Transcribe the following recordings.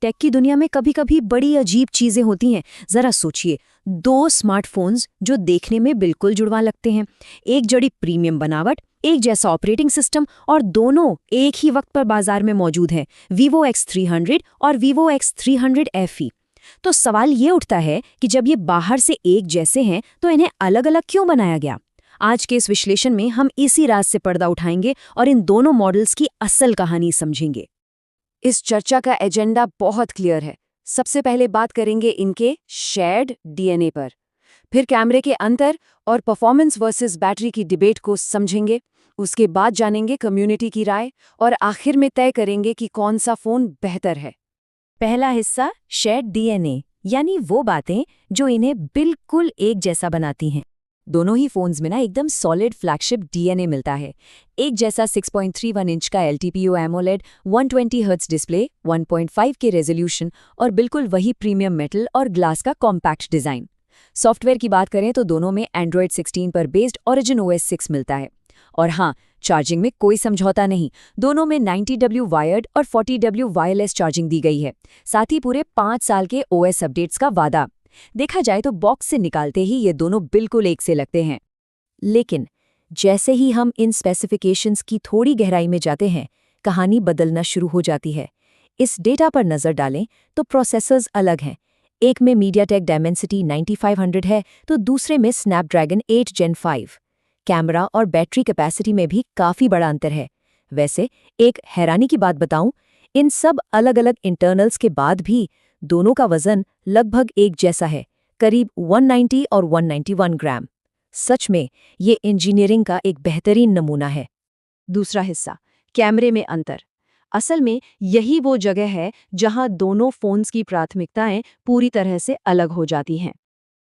Take की दुनिया में कभी कभी बड़ी अजीब चीजें होती हैं। जरा सोचिए, दो स्मार्टफोन्स जो देखने में बिल्कुल जुड़वा लगते हैं, एक जड़ी प्रीमियम बनावट, एक जैसा ऑपरेटिंग सिस्टम, और दोनों एक ही वक्त पर बाजार में मौजूद हैं, Vivo X300 और Vivo X300 FE। तो सवाल ये उठता है कि जब ये बाहर से एक जैसे हैं तो इन्हें अलग अलग क्यों बनाया गया। आज के इस विश्लेषण में हम इसी राज से पर्दा उठाएंगे और इन दोनों मॉडल्स की असल कहानी समझेंगे। इस चर्चा का एजेंडा बहुत क्लियर है। सबसे पहले बात करेंगे इनके शेयर्ड डीएनए पर, फिर कैमरे के अंतर और परफॉर्मेंस वर्सेस बैटरी की डिबेट को समझेंगे। उसके बाद जानेंगे कम्युनिटी की राय और आखिर में तय करेंगे कि कौन सा फोन बेहतर है। पहला हिस्सा, शेयर्ड डीएनए, यानी वो बातें जो इन्हें बिल्कुल एक जैसा बनाती हैं। दोनों ही फोन्स में एकदम सॉलिड फ्लैगशिप डीएनए मिलता है। एक जैसा 6.31 इंच का LTPO एमोलेड, 120 हर्ट्ज डिस्प्ले, 1.5 के रेजोल्यूशन और बिल्कुल वही प्रीमियम मेटल और ग्लास का कॉम्पैक्ट डिज़ाइन। सॉफ्टवेयर की बात करें तो दोनों में Android 16 पर बेस्ड Origin OS 6 मिलता है। और हाँ, चार्जिंग में कोई समझौता नहीं। दोनों में 90W वायर्ड और 40W वायरलेस चार्जिंग दी गई है। साथ ही पूरे 5 साल के OS अपडेट्स का वादा। देखा जाए तो बॉक्स से निकालते ही ये दोनों बिल्कुल एक से लगते हैं। लेकिन जैसे ही हम इन स्पेसिफिकेशंस की थोड़ी गहराई में जाते हैं, कहानी बदलना शुरू हो जाती है। इस डेटा पर नज़र डालें तो प्रोसेसर्स अलग हैं। एक में MediaTek Dimensity 9500 है तो दूसरे में Snapdragon 8 Gen 5। कैमरा और बैटरी कैपेसिटी में भी काफ़ी बड़ा अंतर है। वैसे एक हैरानी की बात बताऊं, इन सब अलग अलग इंटरनल्स के बाद भी दोनों का वजन लगभग एक जैसा है, करीब 190 और 191 ग्राम। सच में ये इंजीनियरिंग का एक बेहतरीन नमूना है। दूसरा हिस्सा, कैमरे में अंतर। असल में यही वो जगह है जहां दोनों फोन्स की प्राथमिकताएं पूरी तरह से अलग हो जाती हैं।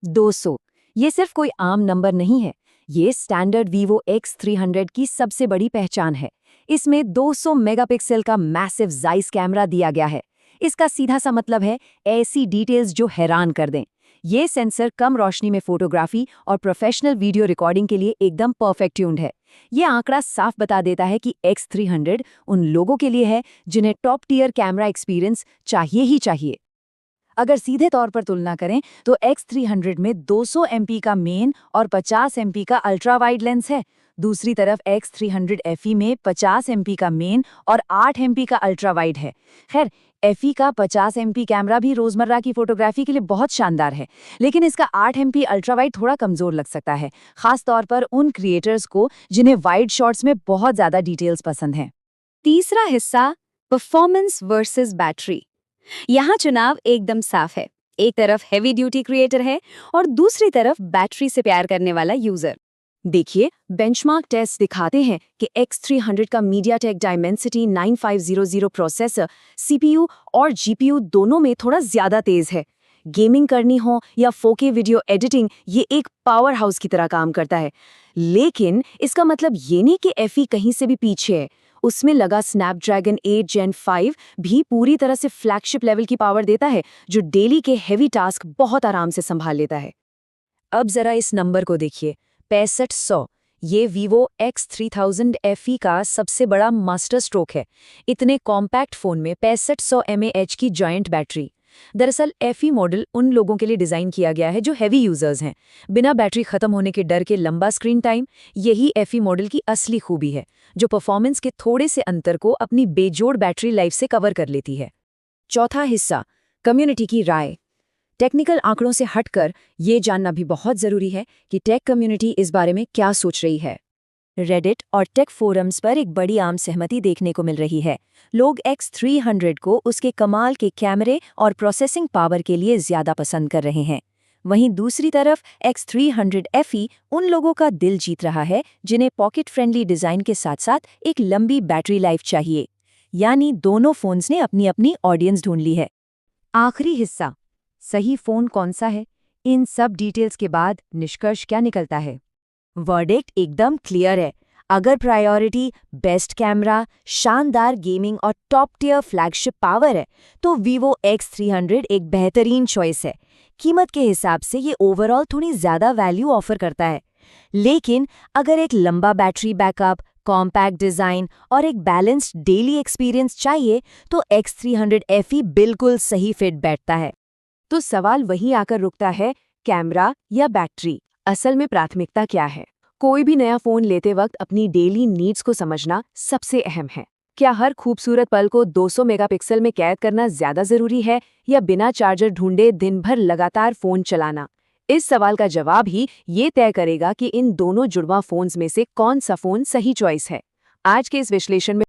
200, ये सिर्फ कोई आम नंबर नहीं है, ये स्टैंडर्ड Vivo X300 की सबसे बड़ी पहचान है। इसमें 200 मेगापिक्सल का मैसिव जाइस कैमरा दिया गया है। इसका सीधा सा मतलब है ऐसी डिटेल्स जो हैरान कर दें। ये सेंसर कम रोशनी में फोटोग्राफी और प्रोफेशनल वीडियो रिकॉर्डिंग के लिए एकदम परफेक्ट ट्यून्ड है। ये आंकड़ा साफ बता देता है कि X300 उन लोगों के लिए है जिन्हें टॉप टियर कैमरा एक्सपीरियंस चाहिए ही चाहिए। अगर सीधे तौर पर तुलना करें तो X300 में 200 MP का मेन और 50 MP का अल्ट्रा वाइड लेंस है। दूसरी तरफ X300 FE में 50 MP का मेन और 8 MP का अल्ट्रा वाइड है। खैर, FE का 50 MP कैमरा भी रोजमर्रा की फोटोग्राफी के लिए बहुत शानदार है, लेकिन इसका 8 MP अल्ट्रा वाइड थोड़ा कमजोर लग सकता है, खास तौर पर उन क्रिएटर्स को जिन्हें वाइड शॉट्स में बहुत ज्यादा डिटेल्स पसंद हैं। तीसरा हिस्सा, परफॉर्मेंस वर्सेस बैटरी। यहाँ चुनाव एकदम साफ है। एक तरफ हैवी ड्यूटी क्रिएटर है और दूसरी तरफ बैटरी से प्यार करने वाला यूजर। देखिए, बेंचमार्क टेस्ट दिखाते हैं कि X300 का MediaTek Dimensity 9500 प्रोसेसर CPU और GPU दोनों में थोड़ा ज्यादा तेज है। गेमिंग करनी हो या 4K वीडियो एडिटिंग, ये एक पावर हाउस की तरह काम करता है। लेकिन इसका मतलब ये नहीं कि FE कहीं से भी पीछे है। उसमें लगा Snapdragon 8 Gen 5 भी पूरी तरह से फ्लैगशिप लेवल की पावर देता है, जो डेली के हेवी टास्क बहुत आराम से संभाल लेता है। अब जरा इस नंबर को देखिए, 6500। ये Vivo X3000 FE का सबसे बड़ा मास्टर स्ट्रोक है। इतने कॉम्पैक्ट फोन में 6500 mAh की जॉइंट बैटरी। दरअसल FE मॉडल उन लोगों के लिए डिज़ाइन किया गया है जो हैवी यूजर्स हैं। बिना बैटरी खत्म होने के डर के लंबा स्क्रीन टाइम, यही FE मॉडल की असली खूबी है, जो परफॉर्मेंस के थोड़े से अंतर को अपनी बेजोड़ बैटरी लाइफ से कवर कर लेती है। चौथा हिस्सा, कम्युनिटी की राय। टेक्निकल आंकड़ों से हटकर ये जानना भी बहुत ज़रूरी है कि टेक कम्युनिटी इस बारे में क्या सोच रही है। रेडिट और टेक फोरम्स पर एक बड़ी आम सहमति देखने को मिल रही है। लोग X300 को उसके कमाल के कैमरे और प्रोसेसिंग पावर के लिए ज़्यादा पसंद कर रहे हैं। वहीं दूसरी तरफ X300 FE उन लोगों का दिल जीत रहा है जिन्हें पॉकेट फ्रेंडली डिज़ाइन के साथ साथ एक लंबी बैटरी लाइफ चाहिए। यानी दोनों फोन्स ने अपनी अपनी ऑडियंस ढूंढ ली है। आखिरी हिस्सा, सही फ़ोन कौन सा है? इन सब डिटेल्स के बाद निष्कर्ष क्या निकलता है? वर्डिक्ट एकदम क्लियर है। अगर प्रायोरिटी बेस्ट कैमरा, शानदार गेमिंग और टॉप टियर फ्लैगशिप पावर है तो Vivo X300 एक बेहतरीन चॉइस है। कीमत के हिसाब से ये ओवरऑल थोड़ी ज़्यादा वैल्यू ऑफर करता है। लेकिन अगर एक लंबा बैटरी बैकअप, कॉम्पैक्ट डिजाइन और एक बैलेंस्ड डेली एक्सपीरियंस चाहिए तो X300 FE बिल्कुल सही फिट बैठता है। तो सवाल वहीं आकर रुकता है, कैमरा या बैटरी? असल में प्राथमिकता क्या है? कोई भी नया फोन लेते वक्त अपनी डेली नीड्स को समझना सबसे अहम है। क्या हर खूबसूरत पल को 200 मेगापिक्सल में कैद करना ज्यादा जरूरी है या बिना चार्जर ढूंढे दिन भर लगातार फोन चलाना? इस सवाल का जवाब ही ये तय करेगा कि इन दोनों जुड़वा फोन्स में से कौन सा फोन सही चॉइस है। आज के इस विश्लेषण में